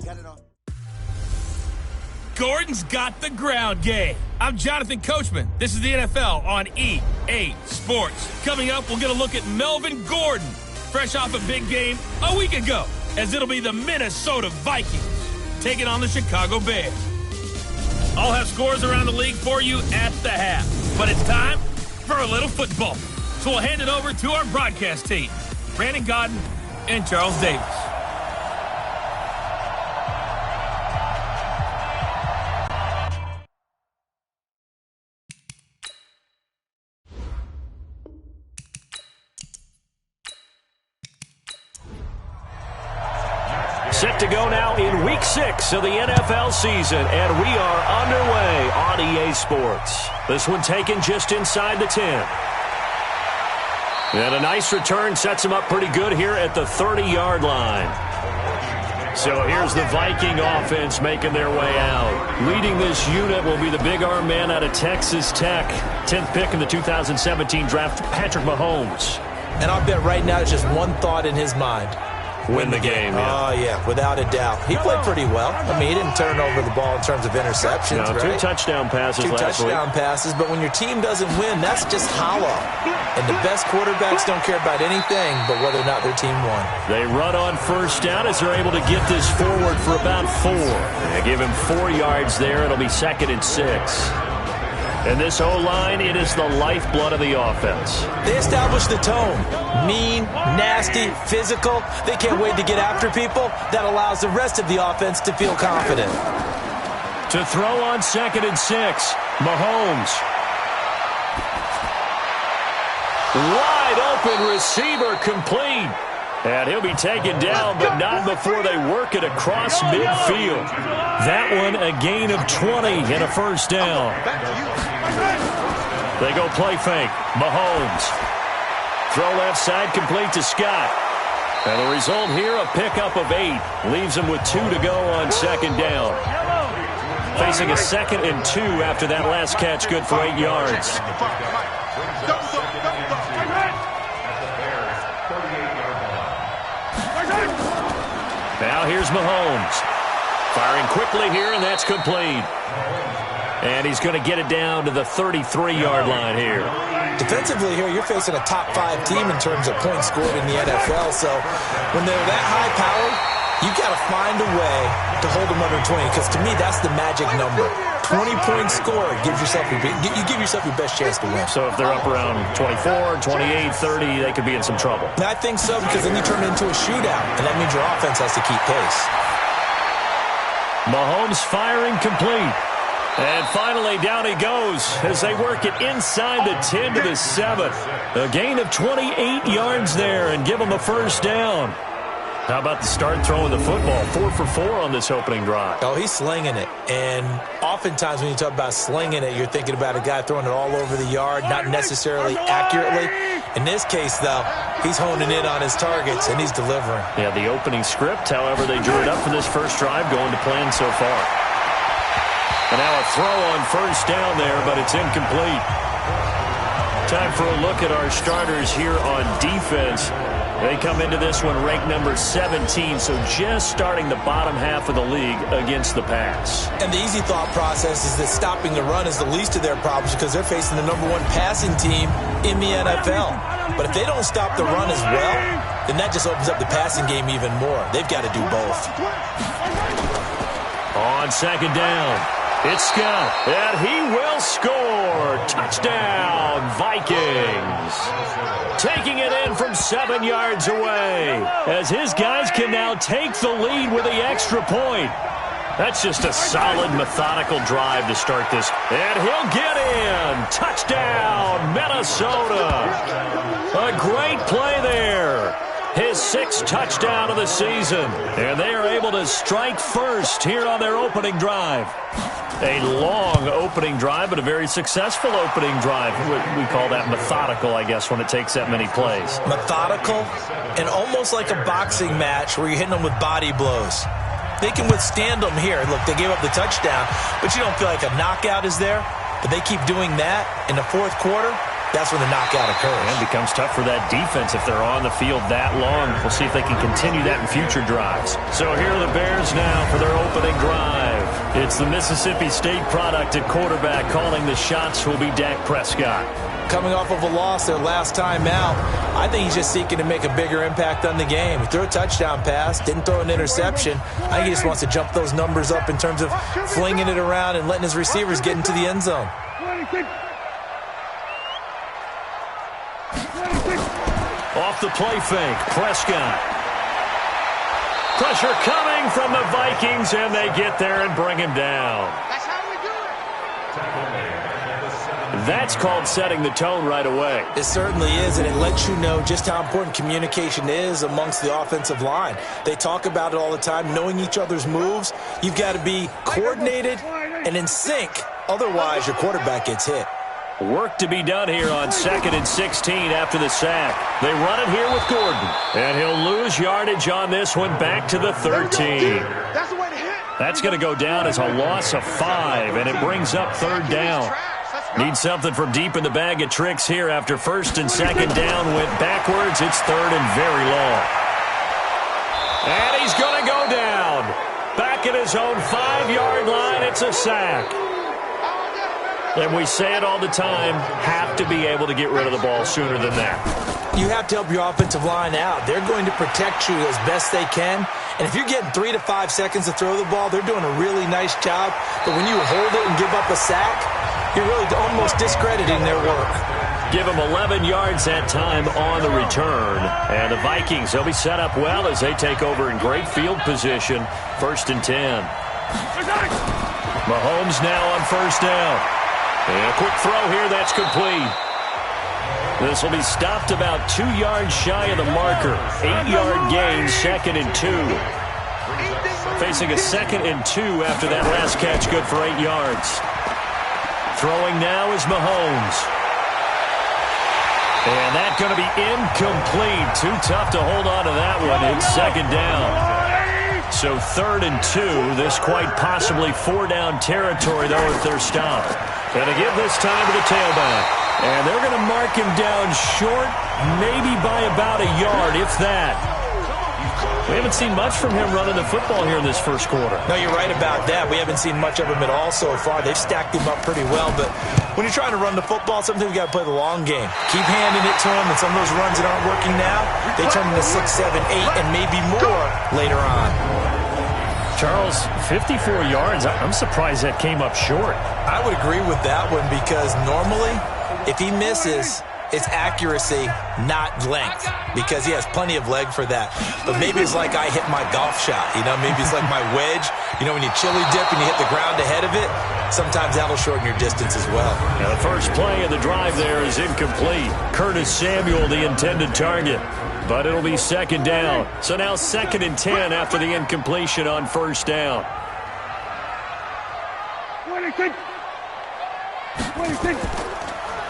Got it on. Gordon's got the ground game. I'm Jonathan Coachman. This is the NFL on EA Sports. Coming up, we'll get a look at Melvin Gordon, fresh off a big game a week ago, as it'll be the Minnesota Vikings taking on the Chicago Bears. I'll have scores around the league for you at the half, but it's time for a little football. So we'll hand it over to our broadcast team, Brandon Godden and Charles Davis. Set to go now in Week 6 of the NFL season, and we are underway on EA Sports. This one taken just inside the 10. And a nice return sets him up pretty good here at the 30-yard line. So here's the Viking offense making their way out. Leading this unit will be the big arm man out of Texas Tech. 10th pick in the 2017 draft, Patrick Mahomes. And I'll bet right now it's just one thought in his mind. Win the game. Oh, yeah, without a doubt. He played pretty well. I mean, he didn't turn over the ball in terms of interceptions, right? 2 touchdown passes last week. 2 touchdown passes, but when your team doesn't win, that's just hollow. And the best quarterbacks don't care about anything but whether or not their team won. They run on first down as they're able to get this forward for about 4. They give him 4 yards there. It'll be 2nd and 6. And this O-line, it is the lifeblood of the offense. They establish the tone. Mean, nasty, physical. They can't wait to get after people. That allows the rest of the offense to feel confident. To throw on 2nd and 6, Mahomes. Wide open receiver complete. And he'll be taken down, but not before they work it across midfield. That one a gain of 20 and a first down. They go play fake. Mahomes. Throw left side complete to Scott. And the result here, a pickup of 8. Leaves him with 2 to go on 2nd down. Facing a 2nd and 2 after that last catch, good for 8 yards. Now here's Mahomes. Firing quickly here, and that's complete. And he's going to get it down to the 33-yard line here. Defensively here, you're facing a top-5 team in terms of points scored in the NFL. So when they're that high-powered, you've got to find a way to hold them under 20. Because to me, that's the magic number. 20-point score gives yourself you give yourself your best chance to win. So if they're up around 24, 28, 30, they could be in some trouble. I think so, because then you turn it into a shootout, and that means your offense has to keep pace. Mahomes firing complete. And finally, down he goes as they work it inside the 10 to the 7. A gain of 28 yards there and give them a first down. How about the start throwing the football? 4 for 4 on this opening drive. Oh, he's slinging it. And oftentimes when you talk about slinging it, you're thinking about a guy throwing it all over the yard, not necessarily accurately. In this case, though, he's honing in on his targets, and he's delivering. Yeah, the opening script, however, they drew it up for this first drive, going to plan so far. And now a throw on first down there, but it's incomplete. Time for a look at our starters here on defense. They come into this one ranked number 17, so just starting the bottom half of the league against the pass. And the easy thought process is that stopping the run is the least of their problems because they're facing the number 1 passing team in the NFL. But if they don't stop the run as well, then that just opens up the passing game even more. They've got to do both. On 2nd down, it's Scott, and he will score. Touchdown, Vikings. Taking it in from 7 yards away as his guys can now take the lead with the extra point. That's just a solid, methodical drive to start this. And he'll get in. Touchdown, Minnesota. A great play there. His 6th touchdown of the season. And they are able to strike first here on their opening drive. A long opening drive, but a very successful opening drive. We call that methodical, I guess, when it takes that many plays. Methodical and almost like a boxing match where you're hitting them with body blows. they can withstand them here. Look, they gave up the touchdown, but you don't feel like a knockout is there. But they keep doing that in the fourth quarter. That's when the knockout occurs. And it becomes tough for that defense if they're on the field that long. We'll see if they can continue that in future drives. So here are the Bears now for their opening drive. It's the Mississippi State product at quarterback. Calling the shots will be Dak Prescott. Coming off of a loss their last time out, I think he's just seeking to make a bigger impact on the game. He threw a touchdown pass, didn't throw an interception. I think he just wants to jump those numbers up in terms of flinging it around and letting his receivers get into the end zone. Off the play fake, Prescott. Pressure coming from the Vikings, and they get there and bring him down. That's how we do it. That's called setting the tone right away. It certainly is, and it lets you know just how important communication is amongst the offensive line. They talk about it all the time, knowing each other's moves. You've got to be coordinated and in sync. Otherwise, your quarterback gets hit. Work to be done here on 2nd and 16 after the sack. They run it here with Gordon. And he'll lose yardage on this one back to the 13. That's the way to hit. That's going to go down as a loss of 5, and it brings up 3rd down. Need something from deep in the bag of tricks here after 1st and 2nd down went backwards. It's 3rd and very long. And he's going to go down. Back at his own 5-yard line, it's a sack. And we say it all the time, have to be able to get rid of the ball sooner than that. You have to help your offensive line out. They're going to protect you as best they can. And if you're getting 3 to 5 seconds to throw the ball, they're doing a really nice job. But when you hold it and give up a sack, you're really almost discrediting their work. Give them 11 yards that time on the return. And the Vikings, they'll be set up well as they take over in great field position. 1st and 10. Mahomes now on 1st down. And a quick throw here, that's complete. This will be stopped about 2 yards shy of the marker. 8-yard gain, 2nd and 2. Facing a 2nd and 2 after that last catch, good for 8 yards. Throwing now is Mahomes. And that's going to be incomplete. Too tough to hold on to that one. It's 2nd down. So 3rd and 2. This quite possibly 4-down territory, though, if they're stopped. And to give this time to the tailback. And they're going to mark him down short, maybe by about a yard, if that. We haven't seen much from him running the football here in this first quarter. No, you're right about that. We haven't seen much of him at all so far. They've stacked him up pretty well, but when you're trying to run the football, sometimes you got to play the long game. Keep handing it to him, and some of those runs that aren't working now, they turn into 6, 7, 8, and maybe more later on. Charles, 54 yards. I'm surprised that came up short. I would agree with that one because normally, if he misses, it's accuracy, not length, because he has plenty of leg for that. But maybe it's like I hit my golf shot, maybe it's like my wedge. When you chili dip and you hit the ground ahead of it, sometimes that'll shorten your distance as well. Now the first play of the drive there is incomplete. Curtis Samuel, the intended target. But it'll be 2nd down. So now 2nd and 10 after the incompletion on 1st down.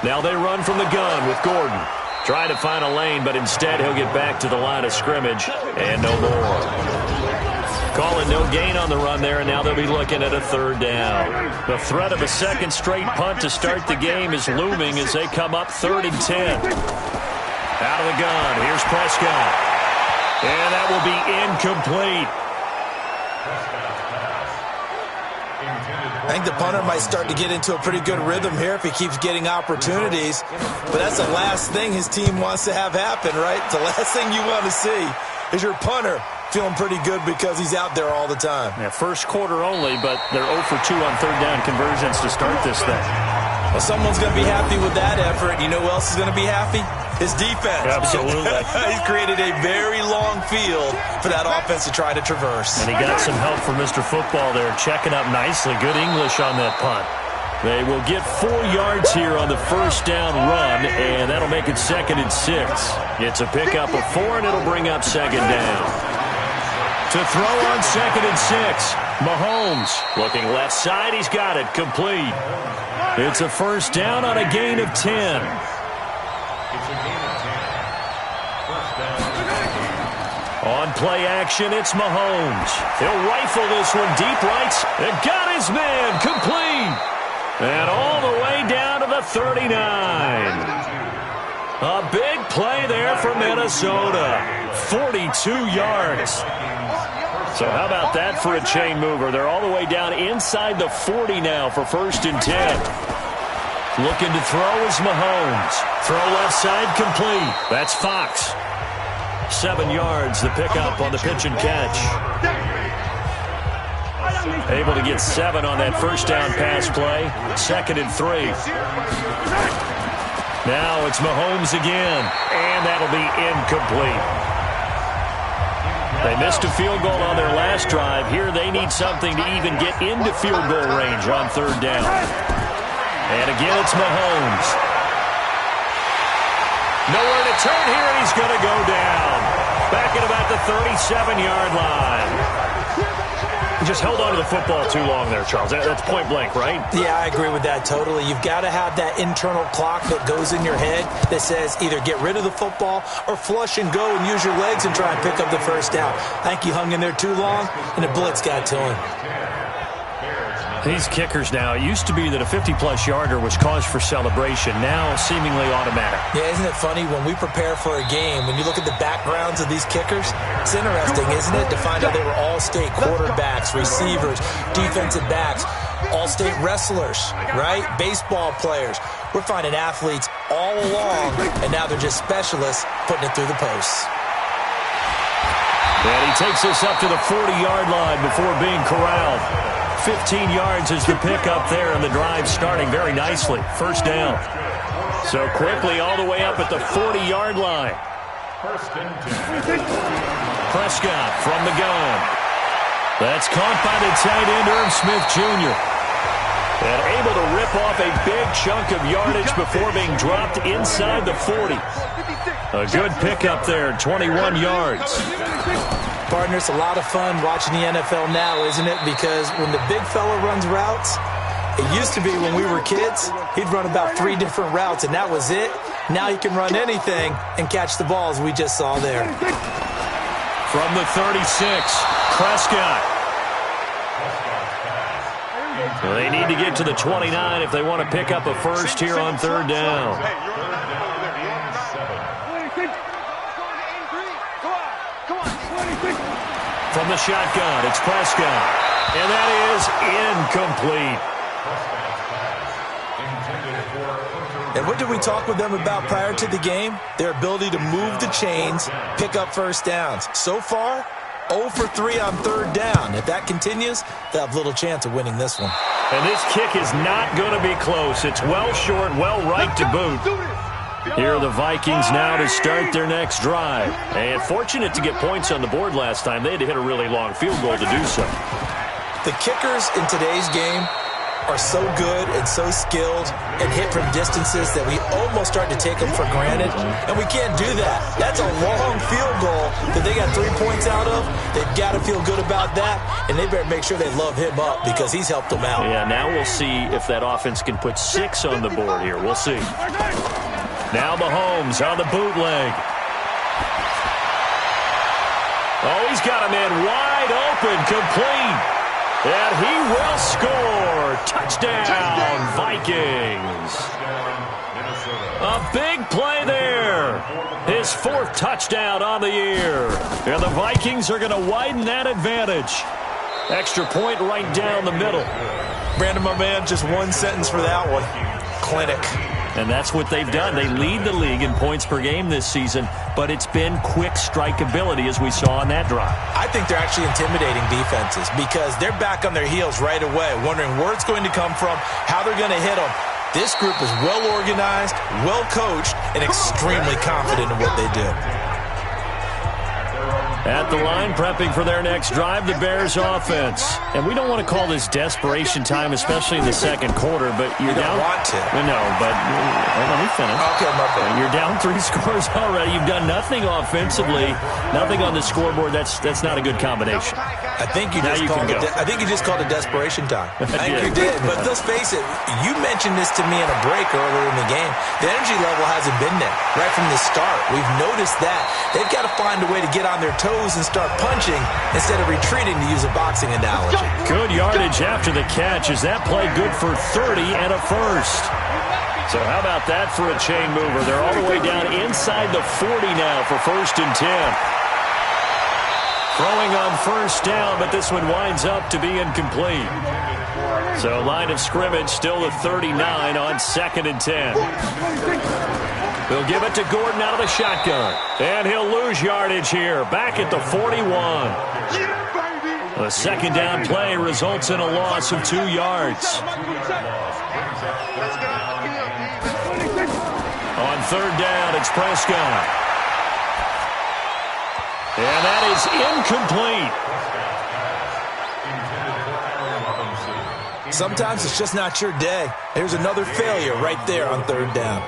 Now they run from the gun with Gordon. Trying to find a lane, but instead he'll get back to the line of scrimmage. And no more. Calling no gain on the run there, and now they'll be looking at a 3rd down. The threat of a 2nd straight punt to start the game is looming as they come up 3rd and 10. Out of the gun, here's Prescott. And that will be incomplete. I think the punter might start to get into a pretty good rhythm here if he keeps getting opportunities. But that's the last thing his team wants to have happen, right? The last thing you want to see is your punter feeling pretty good because he's out there all the time. Yeah, first quarter only, but they're 0 for 2 on 3rd down conversions to start this thing. Well, someone's going to be happy with that effort. You know who else is going to be happy? His defense. Absolutely. He's created a very long field for that offense to try to traverse. And he got some help from Mr. Football there, checking up nicely. Good English on that punt. They will get 4 yards here on the 1st down run, and that'll make it 2nd and 6. It's a pickup of 4, and it'll bring up 2nd down. To throw on 2nd and 6, Mahomes looking left side. He's got it complete. It's a 1st down on a gain of 10. On play action, it's Mahomes. He'll rifle this one deep right. And got his man complete. And all the way down to the 39. A big play there for Minnesota. 42 yards. So how about that for a chain mover? They're all the way down inside the 40 now for 1st and 10. Looking to throw is Mahomes. Throw left side complete. That's Fox. 7 yards, the pickup on the pitch and catch. Able to get 7 on that first down pass play. 2nd and 3. Now it's Mahomes again, and that'll be incomplete. They missed a field goal on their last drive. Here they need something to even get into field goal range on 3rd down. And again, it's Mahomes. Nowhere to turn here, and he's going to go down. Back at about the 37-yard line. He just held on to the football too long there, Charles. That's point blank, right? Yeah, I agree with that totally. You've got to have that internal clock that goes in your head that says either get rid of the football or flush and go and use your legs and try and pick up the first down. I think he hung in there too long, and the blitz got to him. These kickers now, it used to be that a 50-plus yarder was cause for celebration. Now, seemingly automatic. Yeah, isn't it funny? When we prepare for a game, when you look at the backgrounds of these kickers, it's interesting, isn't it, to find out they were all-state quarterbacks, receivers, defensive backs, all-state wrestlers, right? Baseball players. We're finding athletes all along, and now they're just specialists putting it through the posts. And he takes us up to the 40-yard line before being corralled. 15 yards is the pickup there, and the drive starting very nicely. 1st down. So quickly all the way up at the 40-yard line. Prescott from the gun. That's caught by the tight end, Irv Smith Jr. And able to rip off a big chunk of yardage before being dropped inside the 40. A good pickup there, 21 yards. Partner, it's a lot of fun watching the NFL now, isn't it? Because when the big fella runs routes, it used to be when we were kids, he'd run about 3 different routes, and that was it. Now he can run anything and catch the balls we just saw there. From the 36, Prescott. Well, they need to get to the 29 if they want to pick up a first here on 3rd down. From the shotgun, it's Prescott. And that is incomplete. And what did we talk with them about prior to the game? Their ability to move the chains, pick up first downs. So far, 0 for 3 on 3rd down. If that continues, they'll have little chance of winning this one. And this kick is not going to be close. It's well short, well right to boot. Here are the Vikings now to start their next drive. And fortunate to get points on the board last time. They had to hit a really long field goal to do so. The kickers in today's game are so good and so skilled and hit from distances that we almost start to take them for granted. And we can't do that. That's a long field goal that they got 3 points out of. They've got to feel good about that. And they better make sure they love him up because he's helped them out. Yeah, now we'll see if that offense can put 6 on the board here. We'll see. Now Mahomes on the bootleg. Oh, he's got a man wide open, complete. And he will score. Touchdown, Vikings. A big play there. His 4th touchdown on the year. And the Vikings are going to widen that advantage. Extra point right down the middle. Brandon, my man, just one sentence for that one. Clinic. And that's what they've done. They lead the league in points per game this season, but it's been quick strike ability as we saw on that drive. I think they're actually intimidating defenses because they're back on their heels right away, wondering where it's going to come from, how they're going to hit them. This group is well organized, well coached, and extremely confident in what they do. At the line, prepping for their next drive, the Bears offense. And we don't want to call this desperation time, especially in the second quarter, but you're down. You don't want to. No, but let me finish. Okay, my friend. You're down 3 scores already. You've done nothing offensively, nothing on the scoreboard. That's not a good combination. I think you just called it desperation time. I think you did. But let's face it, you mentioned this to me in a break earlier in the game. The energy level hasn't been there right from the start. We've noticed that. They've got to find a way to get on their toes toes and start punching instead of retreating, to use a boxing analogy. Good yardage after the catch as that play good for 30 and a first. So how about that for a chain mover? They're all the way down inside the 40 now for 1st and 10. Throwing on 1st down, but this one winds up to be incomplete. So line of scrimmage still the 39 on 2nd and 10. They'll give it to Gordon out of the shotgun. And he'll lose yardage here, back at the 41. The 2nd down play results in a loss of 2 yards. On 3rd down, it's Prescott. And that is incomplete. Sometimes it's just not your day. There's another failure right there on 3rd down.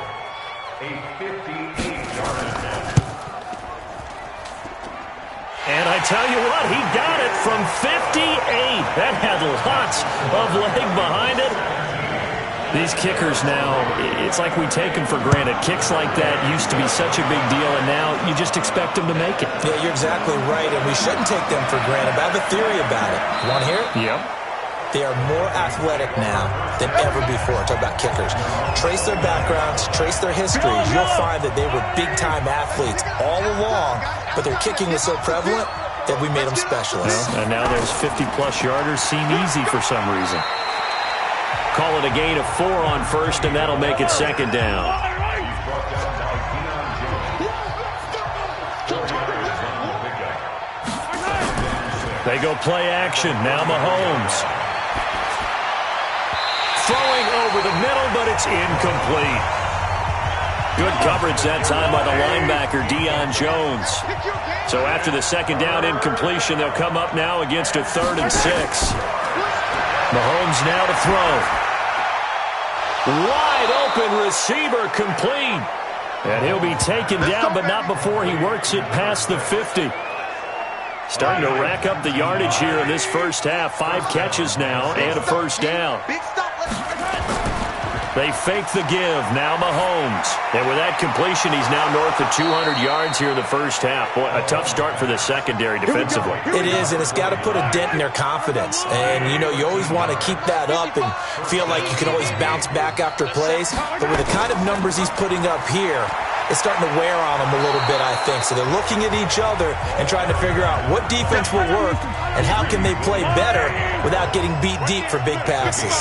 And I tell you what, he got it from 58. That had lots of leg behind it. These kickers now, it's like we take them for granted. Kicks like that used to be such a big deal, and now you just expect them to make it. Yeah, you're exactly right, and we shouldn't take them for granted. But I have a theory about it. You want to hear it? Yep. They are more athletic now than ever before. Talk about kickers. Trace their backgrounds, trace their histories. You'll find that they were big-time athletes all along, but their kicking was so prevalent that we made them specialists. Well, and now those 50-plus yarders seem easy for some reason. Call it a gain of 4 on 1st, and that'll make it 2nd down. They go play action. Now Mahomes. Throwing over the middle, but it's incomplete. Good coverage that time by the linebacker, Deion Jones. So after the 2nd down incompletion, they'll come up now against a 3rd and 6. Mahomes now to throw. Wide open receiver complete. And he'll be taken down, but not before he works it past the 50. Starting to rack up the yardage here in this first half. 5 catches now and a 1st down. They fake the give. Now Mahomes. And with that completion, he's now north of 200 yards here in the first half. Boy, a tough start for the secondary defensively. It is, and it's got to put a dent in their confidence. And, you know, you always want to keep that up and feel like you can always bounce back after plays. But with the kind of numbers he's putting up here, it's starting to wear on them a little bit, I think. So they're looking at each other and trying to figure out what defense will work and how can they play better without getting beat deep for big passes.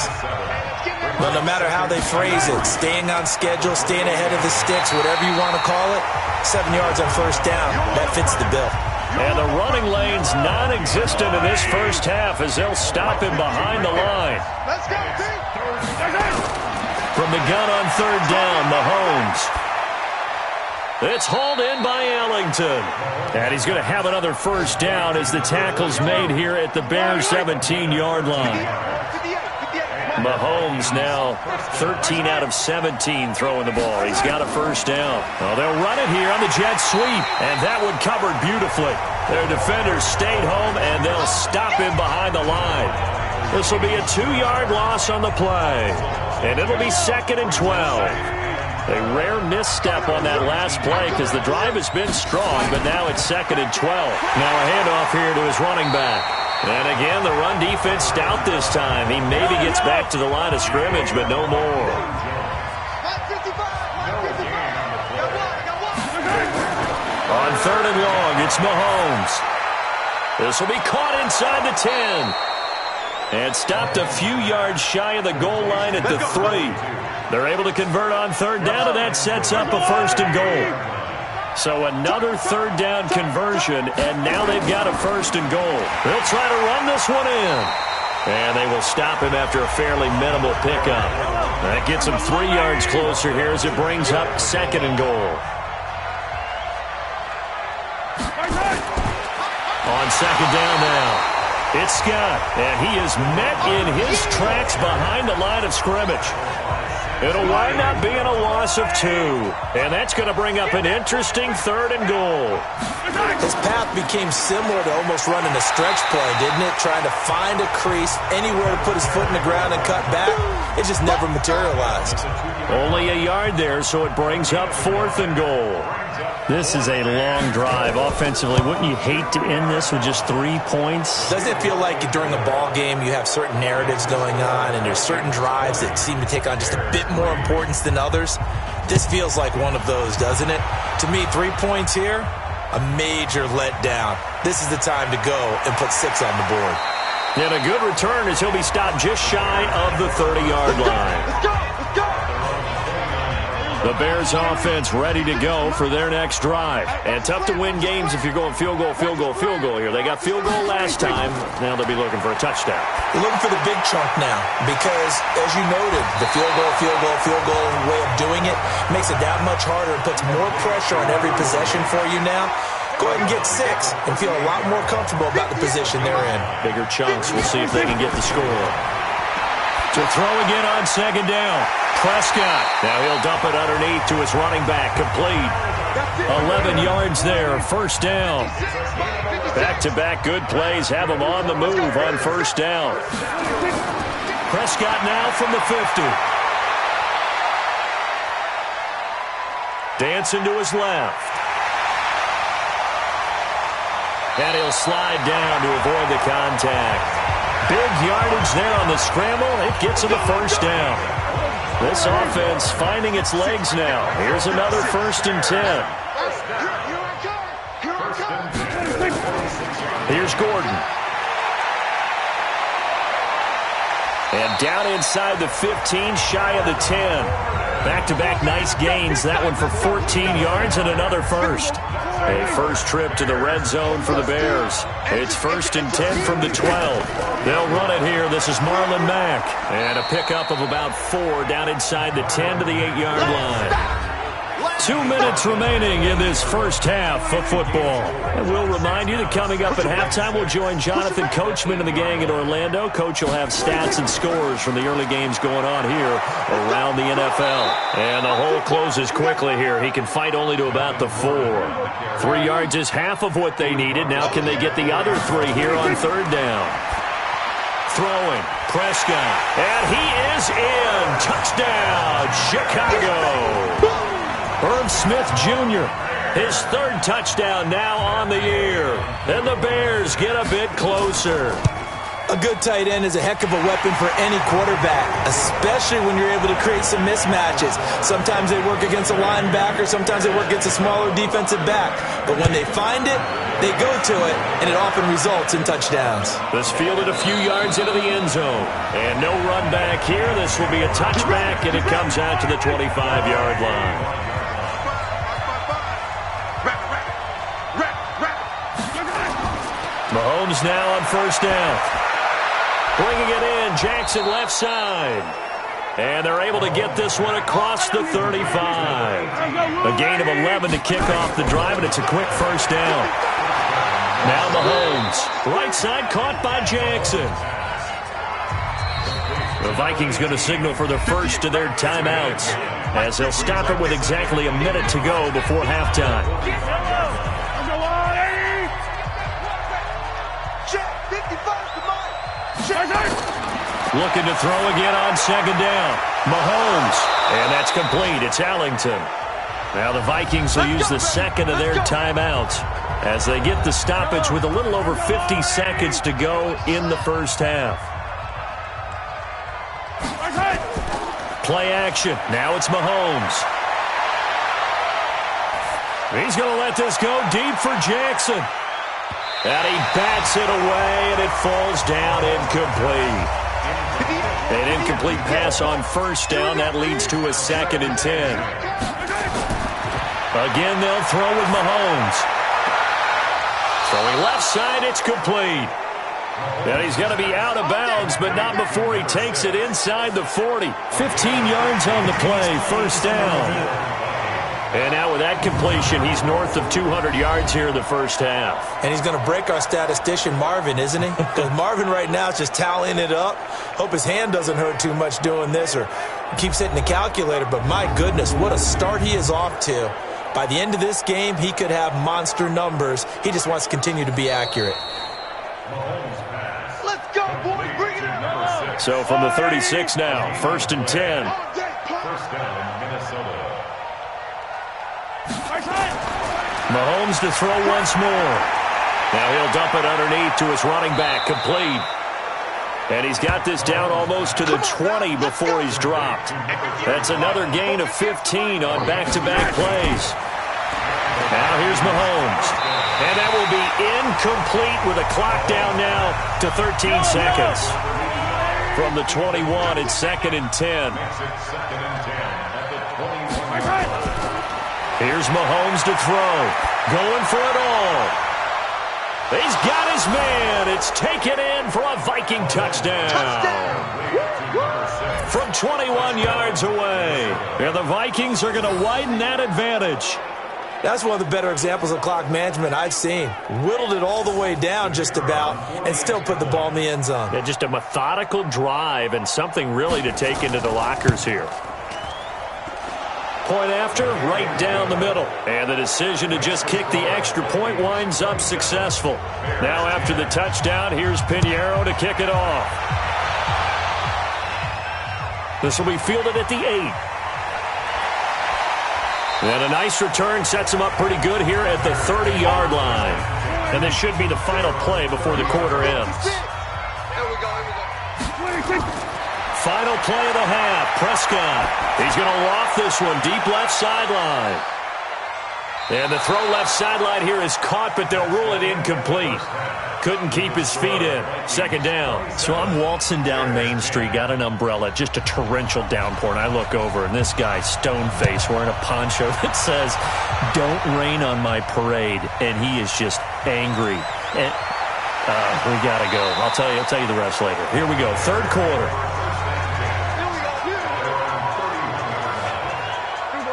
But no matter how they phrase it, staying on schedule, staying ahead of the sticks, whatever you want to call it, 7 yards on 1st down, that fits the bill. And the running lane's non-existent in this first half as they'll stop him behind the line. Let's go, team. From the gun on 3rd down, Mahomes. It's hauled in by Ellington. And he's going to have another 1st down as the tackle's made here at the Bears' 17-yard line. Mahomes now 13 out of 17 throwing the ball. He's got a 1st down. Oh, they'll run it here on the jet sweep, and that one covered beautifully. Their defenders stayed home, and they'll stop him behind the line. This will be a 2-yard loss on the play, and it'll be 2nd and 12. A rare misstep on that last play because the drive has been strong, but now it's 2nd and 12. Now a handoff here to his running back. And again, the run defense stout this time. He maybe gets back to the line of scrimmage, but no more. On 3rd and long, it's Mahomes. This will be caught inside the 10. And stopped a few yards shy of the goal line at the 3. They're able to convert on 3rd down, and that sets up a 1st and goal. So another 3rd down conversion, and now they've got a 1st and goal. They'll try to run this one in. And they will stop him after a fairly minimal pickup. That gets him 3 yards closer here as it brings up 2nd and goal. On 2nd down now. It's Scott, and he is met in his tracks behind the line of scrimmage. It'll wind up being a loss of 2, and that's going to bring up an interesting 3rd and goal. His path became similar to almost running a stretch play, didn't it? Trying to find a crease, anywhere to put his foot in the ground and cut back. It just never materialized. Only a yard there, so it brings up 4th and goal. This is a long drive. Offensively, wouldn't you hate to end this with just 3 points? Doesn't it feel like during a ball game you have certain narratives going on and there's certain drives that seem to take on just a bit more importance than others? This feels like one of those, doesn't it? To me, 3 points here, a major letdown. This is the time to go and put 6 on the board. And a good return as he'll be stopped just shy of the 30-yard line. Let's go! Let's go! The Bears offense ready to go for their next drive. And tough to win games if you're going field goal, field goal, field goal here. They got field goal last time. Now they'll be looking for a touchdown. They're looking for the big chunk now because, as you noted, the field goal way of doing it makes it that much harder and puts more pressure on every possession for you now. Go ahead and get 6 and feel a lot more comfortable about the position they're in. Bigger chunks. We'll see if they can get the score. To throw again on second down. Prescott. Now he'll dump it underneath to his running back. Complete. 11 yards there. First down. Back-to-back good plays have him on the move on first down. Prescott now from the 50. Dancing to his left. And he'll slide down to avoid the contact. Big yardage there on the scramble. It gets him a first down. This offense finding its legs now. Here's another 1st and 10. Here's Gordon. And down inside the 15, shy of the 10. Back-to-back nice gains. That one for 14 yards and another first. A first trip to the red zone for the Bears. It's 1st and 10 from the 12. They'll run it here. This is Marlon Mack. And a pickup of about 4 down inside the 10 to the 8-yard line. 2 minutes remaining in this first half of football. And we'll remind you that coming up at halftime, we'll join Jonathan Coachman and the gang in Orlando. Coach will have stats and scores from the early games going on here around the NFL. And the hole closes quickly here. He can fight only to about the 4. 3 yards is half of what they needed. Now can they get the other 3 here on third down? Throwing, Prescott. And he is in. Touchdown, Chicago. Herb Smith Jr., his 3rd touchdown now on the year. And the Bears get a bit closer. A good tight end is a heck of a weapon for any quarterback, especially when you're able to create some mismatches. Sometimes they work against a linebacker, sometimes they work against a smaller defensive back. But when they find it, they go to it, and it often results in touchdowns. This fielded a few yards into the end zone. And no run back here. This will be a touchback, and it comes out to the 25-yard line. Mahomes now on first down. Bringing it in, Jackson left side. And they're able to get this one across the 35. A gain of 11 to kick off the drive, and it's a quick first down. Now Mahomes, right side caught by Jackson. The Vikings going to signal for the first of their timeouts as they'll stop it with exactly a minute to go before halftime. Looking to throw again on second down. Mahomes. And that's complete. It's Allington. Now the Vikings will use the second of their timeouts as they get the stoppage with a little over 50 seconds to go in the first half. Play action. Now it's Mahomes. He's going to let this go deep for Jackson. And he bats it away, and it falls down incomplete. An incomplete pass on first down. That leads to a 2nd and 10. Again, they'll throw with Mahomes. Throwing left side, it's complete. And he's going to be out of bounds, but not before he takes it inside the 40. 15 yards on the play, first down. And now with that completion, he's north of 200 yards here in the first half. And he's going to break our statistician Marvin, isn't he? Because Marvin right now is just tallying it up. Hope his hand doesn't hurt too much doing this or keeps hitting the calculator. But my goodness, what a start he is off to. By the end of this game, he could have monster numbers. He just wants to continue to be accurate. Let's go, boys. Bring it up. So from the 36 now, 1st and 10. First down, Minnesota. Mahomes to throw once more. Now he'll dump it underneath to his running back, complete. And he's got this down almost to the 20 before he's dropped. That's another gain of 15 on back-to-back plays. Now here's Mahomes. And that will be incomplete with a clock down now to 13 seconds. From the 21, it's 2nd and 10. Here's Mahomes to throw. Going for it all. He's got his man. It's taken in for a Viking touchdown. From 21 yards away. And the Vikings are going to widen that advantage. That's one of the better examples of clock management I've seen. Whittled it all the way down just about and still put the ball in the end zone. Yeah, just a methodical drive and something really to take into the lockers here. Point after, right down the middle. And the decision to just kick the extra point winds up successful. Now after the touchdown, here's Pinheiro to kick it off. This will be fielded at the 8. And a nice return sets him up pretty good here at the 30-yard line. And this should be the final play before the quarter ends. Final play of the half. Prescott. He's going to loft this one deep left sideline. And the throw left sideline here is caught, but they'll rule it incomplete. Couldn't keep his feet in. 2nd down. So I'm waltzing down Main Street, got an umbrella, just a torrential downpour, and I look over, and this guy, stone-faced, wearing a poncho that says, "Don't rain on my parade," and he is just angry. And, we got to go. I'll tell you the rest later. Here we go, 3rd quarter.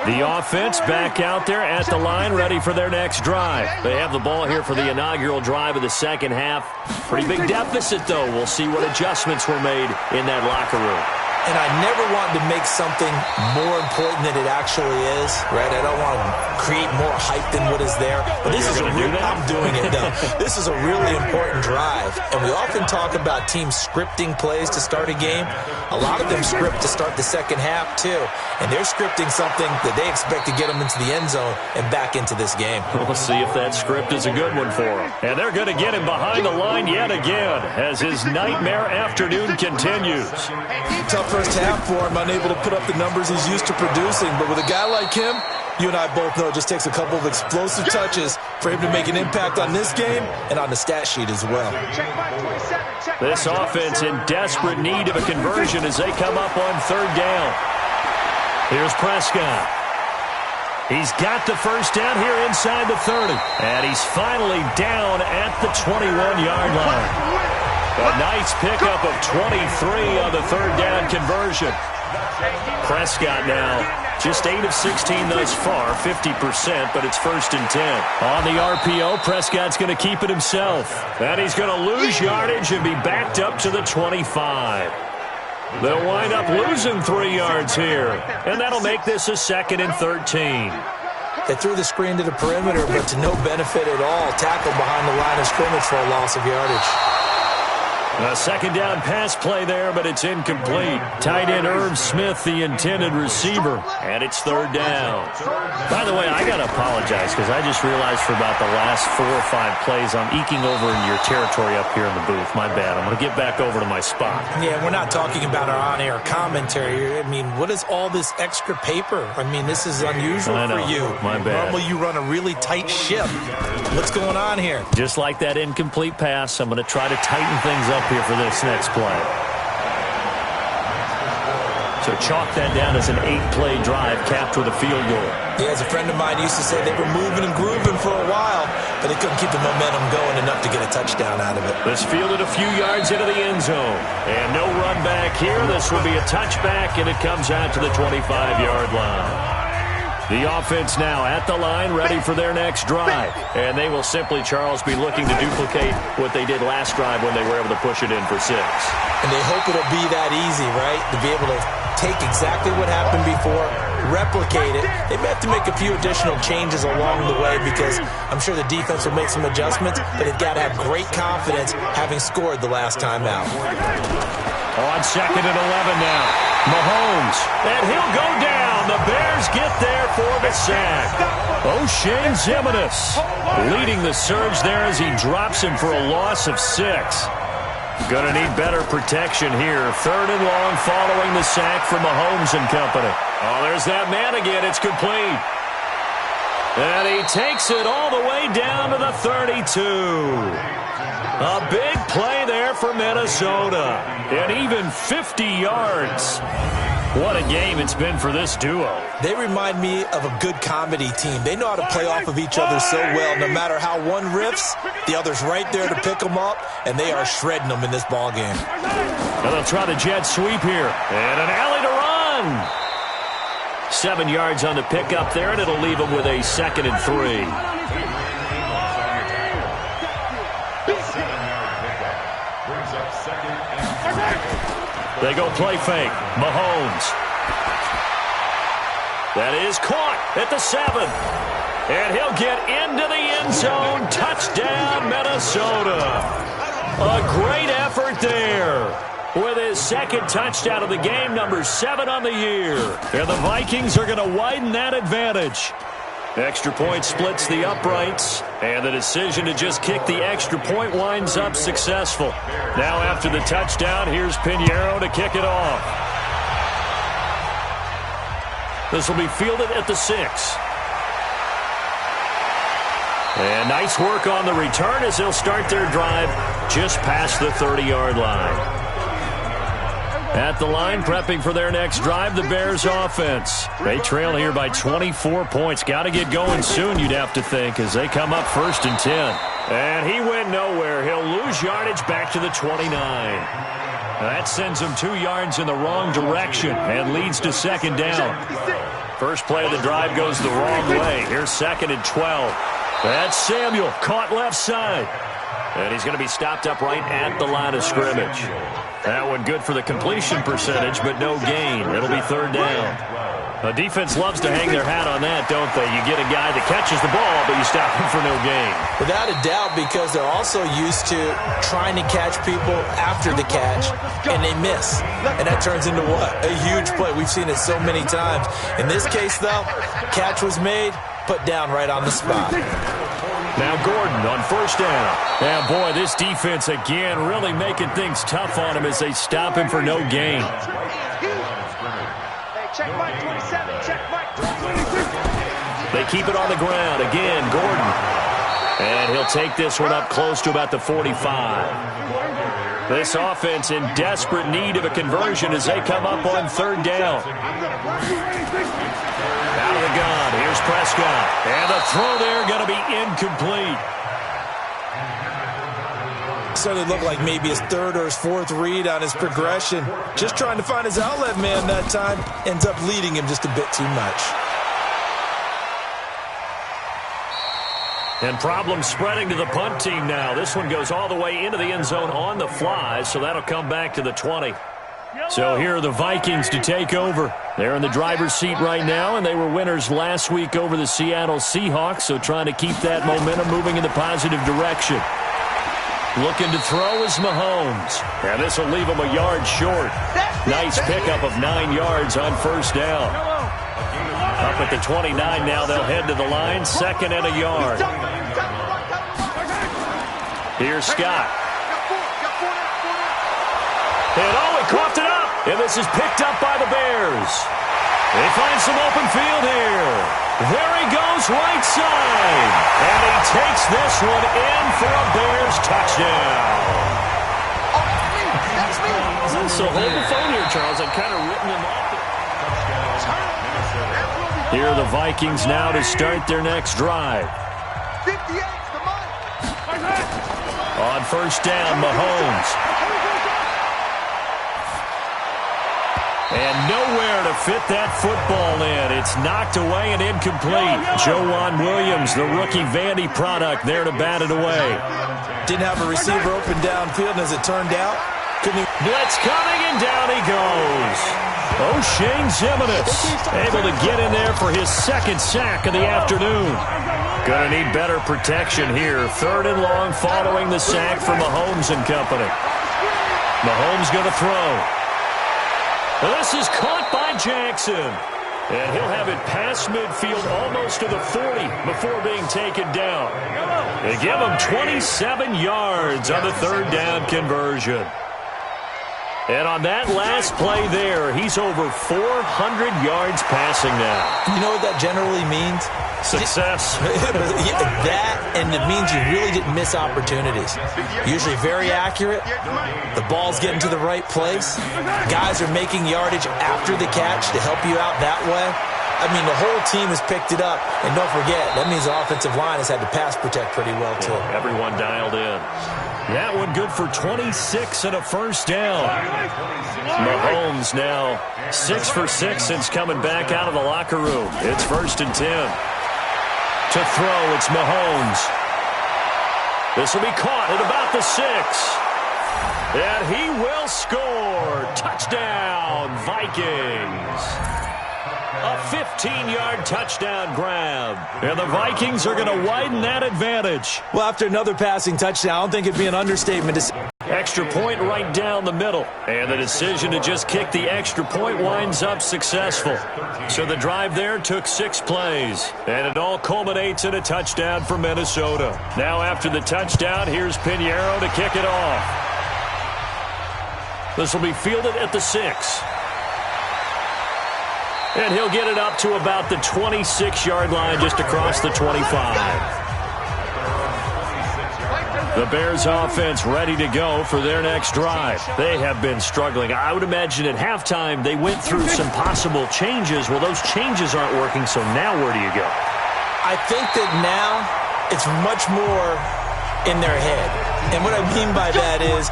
The offense back out there at the line, ready for their next drive. They have the ball here for the inaugural drive of the second half. Pretty big deficit, though. We'll see what adjustments were made in that locker room. And I never want to make something more important than it actually is, right? I don't want to create more hype than what is there. But this is I'm doing it, though. This is a really important drive. And we often talk about teams scripting plays to start a game. A lot of them script to start the second half, too. And they're scripting something that they expect to get them into the end zone and back into this game. We'll see if that script is a good one for them. And they're going to get him behind the line yet again as his nightmare afternoon continues. Tough first half for him, unable to put up the numbers he's used to producing. But with a guy like him, you and I both know it just takes a couple of explosive touches for him to make an impact on this game and on the stat sheet as well. This offense in desperate need of a conversion as they come up on 3rd down. Here's Prescott. He's got the first down here inside the 30. And he's finally down at the 21-yard line. A nice pickup of 23 on the 3rd down conversion. Prescott now just 8 of 16 thus far, 50%, but it's 1st and 10. On the RPO, Prescott's going to keep it himself. And he's going to lose yardage and be backed up to the 25. They'll wind up losing 3 yards here. And that'll make this a 2nd and 13. They threw the screen to the perimeter, but to no benefit at all. Tackled behind the line of scrimmage for a loss of yardage. A 2nd down pass play there, but it's incomplete. Tight end Irv Smith, the intended receiver, and it's 3rd down. By the way, I got to apologize because I just realized for about the last 4 or 5 plays, I'm eking over in your territory up here in the booth. My bad. I'm going to get back over to my spot. Yeah, we're not talking about our on-air commentary. I mean, what is all this extra paper? I mean, this is unusual for you. My bad. Normally you run a really tight ship. What's going on here? Just like that incomplete pass, I'm going to try to tighten things up here for this next play. So chalk that down as an 8-play drive capped with a field goal. Yeah, as a friend of mine used to say, they were moving and grooving for a while, but they couldn't keep the momentum going enough to get a touchdown out of it. This fielded a few yards into the end zone. And no run back here. This will be a touchback, and it comes out to the 25-yard line. The offense now at the line, ready for their next drive. And they will simply, Charles, be looking to duplicate what they did last drive when they were able to push it in for 6. And they hope it'll be that easy, right? To be able to take exactly what happened before, replicate it, they may have to make a few additional changes along the way because I'm sure the defense will make some adjustments, but they've got to have great confidence having scored the last time out. On 2nd and 11 now. Mahomes, and he'll go down. The Bears get there for the sack. O'Shane Ximines leading the surge there as he drops him for a loss of 6. Going to need better protection here. 3rd and long following the sack from Mahomes and company. Oh, there's that man again. It's complete. And he takes it all the way down to the 32. A big play there for Minnesota. And even 50 yards. What a game it's been for this duo. They remind me of a good comedy team. They know how to play off of each other so well. No matter how one riffs, the other's right there to pick them up, and they are shredding them in this ball game. And they'll try the jet sweep here. And an alley to run. 7 yards on the pickup there, and it'll leave them with a 2nd and 3. They go play fake. Mahomes. That is caught at the 7. And he'll get into the end zone. Touchdown, Minnesota. A great effort there. With his 2nd touchdown of the game, number 7 on the year. And the Vikings are going to widen that advantage. Extra point splits the uprights, and the decision to just kick the extra point winds up successful. Now after the touchdown, here's Pinheiro to kick it off. This will be fielded at the 6. And nice work on the return as they'll start their drive just past the 30-yard line. At the line, prepping for their next drive, the Bears offense. They trail here by 24 points. Got to get going soon, you'd have to think, as they come up 1st and 10. And he went nowhere. He'll lose yardage back to the 29. That sends him 2 yards in the wrong direction and leads to 2nd down. First play of the drive goes the wrong way. Here's 2nd and 12. That's Samuel, caught left side. And he's going to be stopped up right at the line of scrimmage. That one good for the completion percentage, but no gain. It'll be 3rd down. The defense loves to hang their hat on that, don't they? You get a guy that catches the ball, but you stop him for no gain. Without a doubt, because they're also used to trying to catch people after the catch, and they miss. And that turns into what? A huge play. We've seen it so many times. In this case, though, catch was made, put down right on the spot. Now Gordon on 1st down. And boy, this defense again really making things tough on him as they stop him for no gain. They keep it on the ground. Again, Gordon. And he'll take this one up close to about the 45. This offense in desperate need of a conversion as they come up on 3rd down. Out of the gun, here's Prescott. And the throw there going to be incomplete. Certainly looked like maybe his 3rd or his 4th read on his progression. Just trying to find his outlet man that time. Ends up leading him just a bit too much. And problems spreading to the punt team now. This one goes all the way into the end zone on the fly, so that'll come back to the 20. So here are the Vikings to take over. They're in the driver's seat right now, and they were winners last week over the Seattle Seahawks, so trying to keep that momentum moving in the positive direction. Looking to throw is Mahomes. And this will leave him a yard short. Nice pickup of 9 yards on 1st down. Up at the 29 now, they'll head to the line, 2nd and a yard. Here's Scott. And oh, he coughed it up. And this is picked up by the Bears. They find some open field here. There he goes right side. And he takes this one in for a Bears touchdown. So hold the phone here, Charles. I've kind of written him off. Here are the Vikings now to start their next drive. On 1st down, Mahomes. And nowhere to fit that football in. It's knocked away and incomplete. Joejuan Williams, the rookie Vandy product, there to bat it away. Didn't have a receiver open downfield, and as it turned out, Blitz coming, and down he goes. O'Shane Zimenez able to get in there for his second sack of the afternoon. Going to need better protection here. 3rd and long following the sack from Mahomes and company. Mahomes going to throw. This is caught by Jackson. And he'll have it past midfield almost to the 40 before being taken down. They give him 27 yards on the 3rd down conversion. And on that last play there, he's over 400 yards passing now. You know what that generally means? Success. That, and it means you really didn't miss opportunities. Usually very accurate. The ball's getting to the right place. Guys are making yardage after the catch to help you out that way. I mean, the whole team has picked it up. And don't forget, that means the offensive line has had to pass protect pretty well, too. Yeah, everyone dialed in. That one good for 26 and a first down. Mahomes now 6 for 6 since coming back out of the locker room. It's 1st and 10. To throw, it's Mahomes. This will be caught at about the 6. And he will score. Touchdown, Vikings. A 15-yard touchdown grab. And the Vikings are going to widen that advantage. Well, after another passing touchdown, I don't think it'd be an understatement to say. Extra point right down the middle. And the decision to just kick the extra point winds up successful. So the drive there took 6 plays. And it all culminates in a touchdown for Minnesota. Now after the touchdown, here's Pinheiro to kick it off. This will be fielded at the 6. And he'll get it up to about the 26-yard line just across the 25. The Bears offense ready to go for their next drive. They have been struggling. I would imagine at halftime they went through some possible changes. Well, those changes aren't working, so now where do you go? I think that now it's much more in their head. And what I mean by that is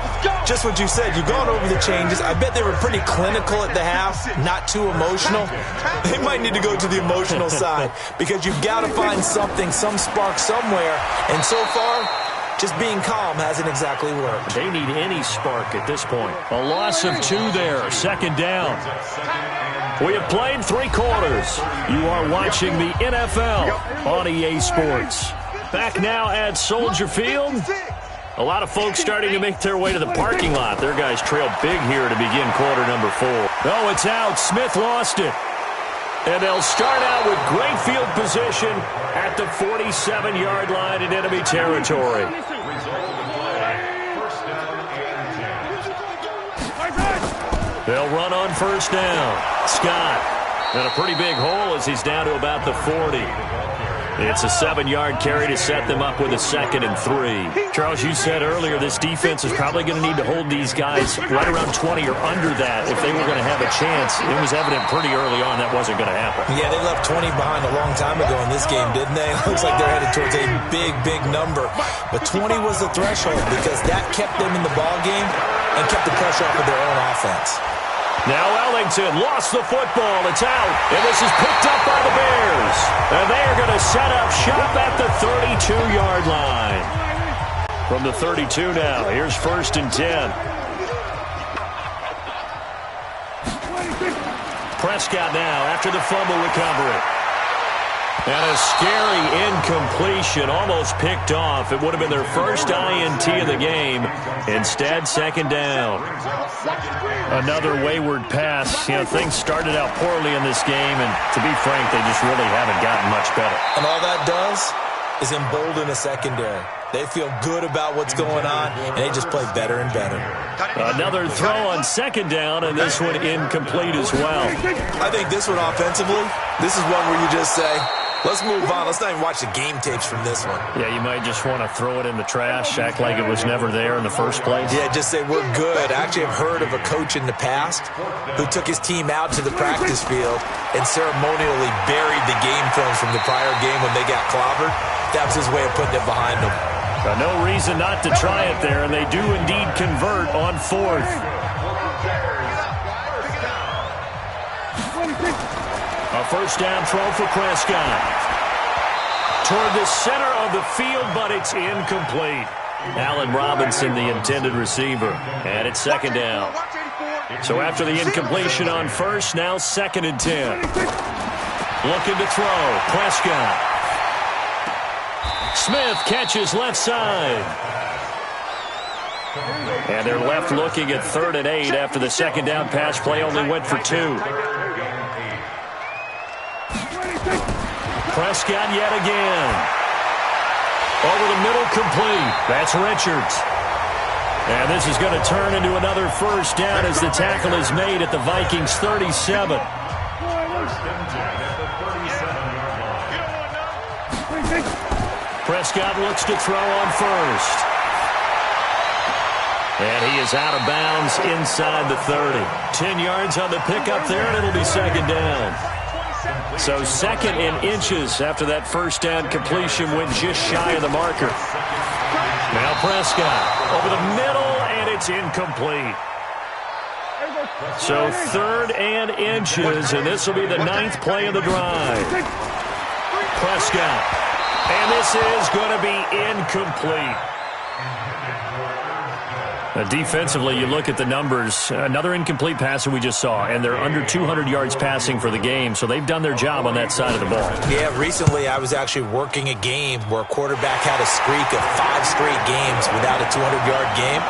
just what you said. You've gone over the changes. I bet they were pretty clinical at the half, not too emotional. They might need to go to the emotional side because you've got to find something, some spark somewhere. And so far, just being calm hasn't exactly worked. They need any spark at this point. A loss of 2 there, 2nd down. We have played 3 quarters. You are watching the NFL on EA Sports. Back now at Soldier Field. A lot of folks starting to make their way to the parking lot. Their guys trail big here to begin quarter number 4. Oh, it's out. Smith lost it. And they'll start out with great field position at the 47-yard line in enemy territory. They'll run on 1st down. Scott. And a pretty big hole as he's down to about the 40. It's a 7-yard carry to set them up with a 2nd and 3. Charles, you said earlier this defense is probably going to need to hold these guys right around 20 or under that if they were going to have a chance. It was evident pretty early on that wasn't going to happen. Yeah, they left 20 behind a long time ago in this game, didn't they? It looks like they're headed towards a big, big number. But 20 was the threshold because that kept them in the ball game and kept the pressure off of their own offense. Now Ellington lost the football. It's out. And this is picked up by the Bears. And they are going to set up shop at the 32-yard line. From the 32 now, here's 1st and 10. Prescott now after the fumble recovery. And a scary incompletion, almost picked off. It would have been their first INT of the game. Instead, 2nd down. Another wayward pass. You know, things started out poorly in this game, and to be frank, they just really haven't gotten much better. And all that does is embolden a secondary. They feel good about what's going on, and they just play better and better. Another throw on 2nd down, and this one incomplete as well. I think this one offensively, this is one where you just say, let's move on. Let's not even watch the game tapes from this one. Yeah, you might just want to throw it in the trash, act like it was never there in the first place. Yeah, just say we're good. I actually have heard of a coach in the past who took his team out to the practice field and ceremonially buried the game films from the prior game when they got clobbered. That was his way of putting it behind them. No reason not to try it there, and they do indeed convert on 4th. A 1st down throw for Prescott. Toward the center of the field, but it's incomplete. Allen Robinson, the intended receiver. And it's second down. So after the incompletion on first, now 2nd and 10. Looking to throw. Prescott. Smith catches left side. And they're left looking at 3rd and 8 after the second down pass play only went for 2. Prescott yet again. Over the middle, complete. That's Richards. And this is going to turn into another first down as the tackle is made at the Vikings 37. Prescott looks to throw on first. And he is out of bounds inside the 30. 10 yards on the pickup there, and it'll be second down. So 2nd and inches after that first down completion went just shy of the marker. Now Prescott over the middle, and it's incomplete. So 3rd and inches, and this will be the 9th play of the drive. Prescott. And this is going to be incomplete. Defensively, you look at the numbers. Another incomplete pass that we just saw, and they're under 200 yards passing for the game, so they've done their job on that side of the ball. Yeah, recently I was actually working a game where a quarterback had a streak of 5 straight games without a 200-yard game,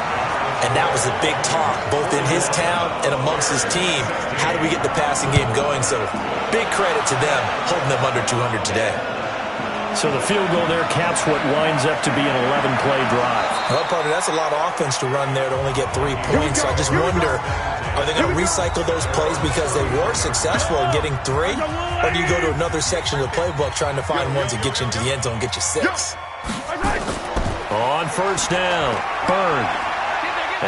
and that was a big talk, both in his town and amongst his team. How do we get the passing game going? So big credit to them holding them under 200 today. So the field goal there caps what winds up to be an 11-play drive. Well, partner, that's a lot of offense to run there to only get 3 points. So I just wonder, are they going to recycle those plays because they were successful in getting 3? Or do you go to another section of the playbook trying to find ones that get you into the end zone and get you 6? On first down, Byrne.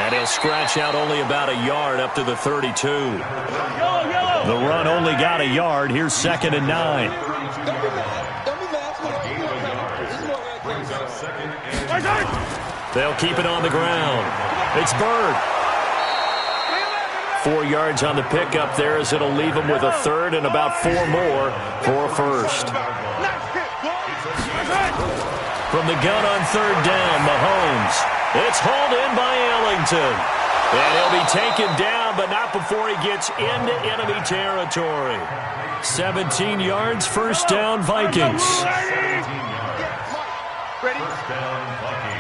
And he'll scratch out only about a yard up to the 32. The run only got a yard. Here's 2nd and 9. They'll keep it on the ground. It's Bird. 4 yards on the pickup there as it'll leave them with a 3rd and about 4 more for a first. From the gun on 3rd down, Mahomes. It's hauled in by Ellington. And he'll be taken down, but not before he gets into enemy territory. 17 yards, first down, Vikings. First down, Vikings.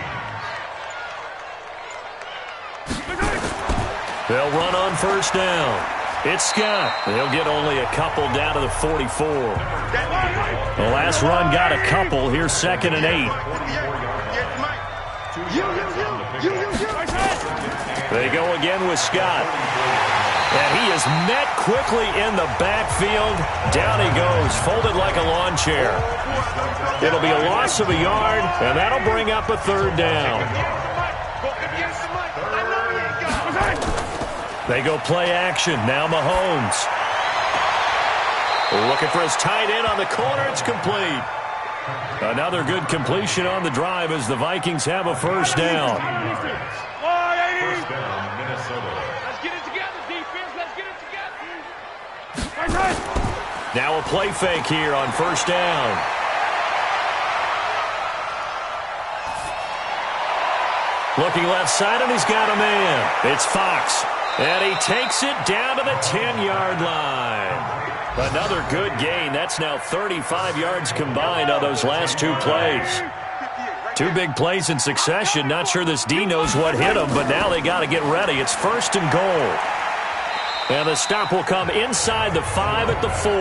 They'll run on first down. It's Scott. They'll get only a couple down to the 44. The last run got a couple. Here's 2nd and 8. They go again with Scott. And he is met quickly in the backfield. Down he goes, folded like a lawn chair. It'll be a loss of a yard, and that'll bring up a 3rd down. They go play action. Now Mahomes. Looking for his tight end on the corner. It's complete. Another good completion on the drive as the Vikings have a first down. First down, Minnesota. Let's get it together, defense. Let's get it together. Now a play fake here on first down. Looking left side, and he's got a man. It's Fox. And he takes it down to the 10-yard line. Another good gain. That's now 35 yards combined on those last 2 plays. 2 big plays in succession. Not sure this D knows what hit him, but now they got to get ready. It's 1st and goal. And the stop will come inside the 5 at the 4.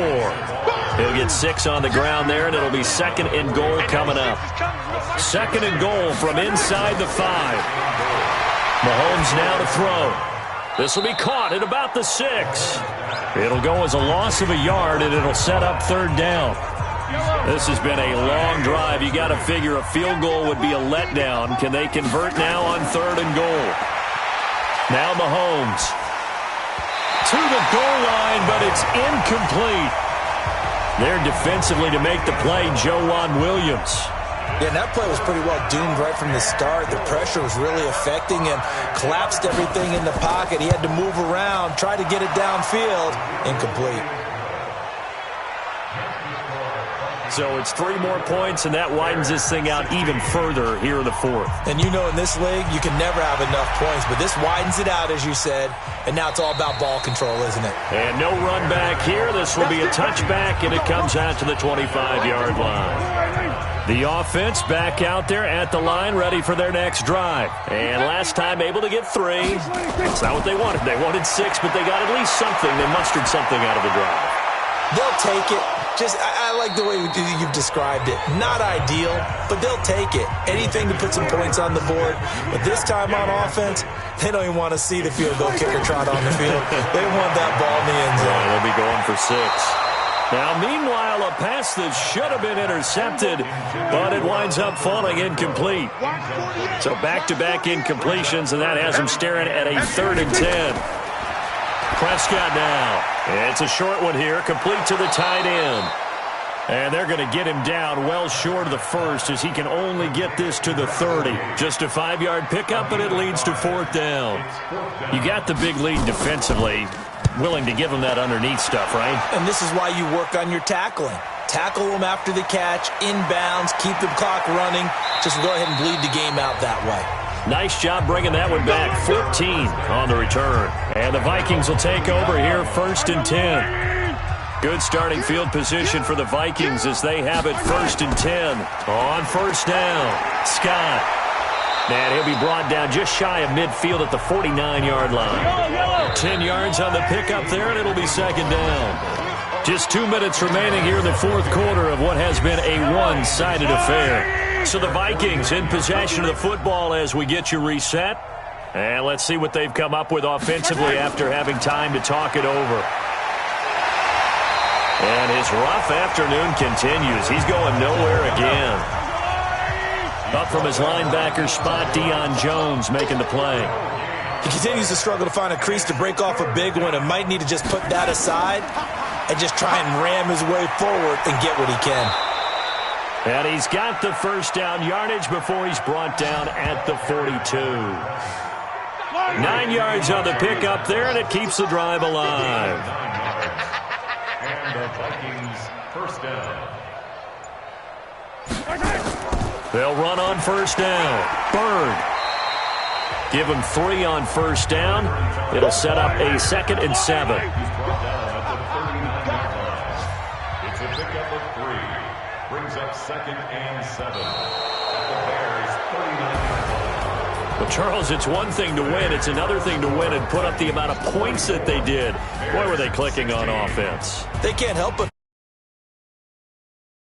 He'll get 6 on the ground there, and it'll be 2nd and goal coming up. 2nd and goal from inside the 5. Mahomes now to throw. This will be caught at about the 6. It'll go as a loss of a yard, and it'll set up 3rd down. This has been a long drive. You got to figure a field goal would be a letdown. Can they convert now on 3rd and goal? Now Mahomes to the goal line, but it's incomplete. There defensively to make the play, Joejuan Williams. Yeah, and that play was pretty well doomed right from the start. The pressure was really affecting and collapsed everything in the pocket. He had to move around, try to get it downfield. Incomplete. So it's 3 more points, and that widens this thing out even further here in the fourth. And you know in this league, you can never have enough points, but this widens it out, as you said, and now it's all about ball control, isn't it? And no run back here. This will be a touchback, and it comes out to the 25-yard line. The offense back out there at the line, ready for their next drive. And last time able to get 3. That's not what they wanted. They wanted 6, but they got at least something. They mustered something out of the drive. They'll take it. I like the way you've described it. Not ideal, but they'll take it. Anything to put some points on the board. But this time on offense, they don't even want to see the field goal kicker trot on the field. They want that ball in the end zone. Yeah, they'll be going for 6. Now, meanwhile, a pass that should have been intercepted, but it winds up falling incomplete. So back-to-back incompletions, and that has them staring at a 3rd and 10. Prescott now. It's a short one here, complete to the tight end. And they're going to get him down well short of the first as he can only get this to the 30. Just a 5-yard pickup, but it leads to 4th down. You got the big lead defensively. Willing to give him that underneath stuff, right? And this is why you work on your tackling. Tackle them after the catch, inbounds, keep the clock running. Just go ahead and bleed the game out that way. Nice job bringing that one back. 14 on the return. And the Vikings will take over here, 1st and 10. Good starting field position for the Vikings as they have it 1st and 10. On 1st down, Scott. And he'll be brought down just shy of midfield at the 49-yard line. 10 yards on the pickup there, and it'll be 2nd down. Just 2 minutes remaining here in the 4th quarter of what has been a one-sided affair. So the Vikings in possession of the football as we get you reset. And let's see what they've come up with offensively after having time to talk it over. And his rough afternoon continues. He's going nowhere again. Up from his linebacker spot, Deion Jones making the play. He continues to struggle to find a crease to break off a big one and might need to just put that aside and just try and ram his way forward and get what he can. And he's got the 1st down yardage before he's brought down at the 42. 9 yards on the pickup there, and it keeps the drive alive. And the Vikings 1st down. They'll run on 1st down. Bird. Give him 3 on 1st down. It'll set up a 2nd and 7. It's a pickup of 3. Brings up 2nd and 7. At the Bears' 39-yard line. Well, Charles, it's one thing to win. It's another thing to win and put up the amount of points that they did. Boy, were they clicking on offense. They can't help but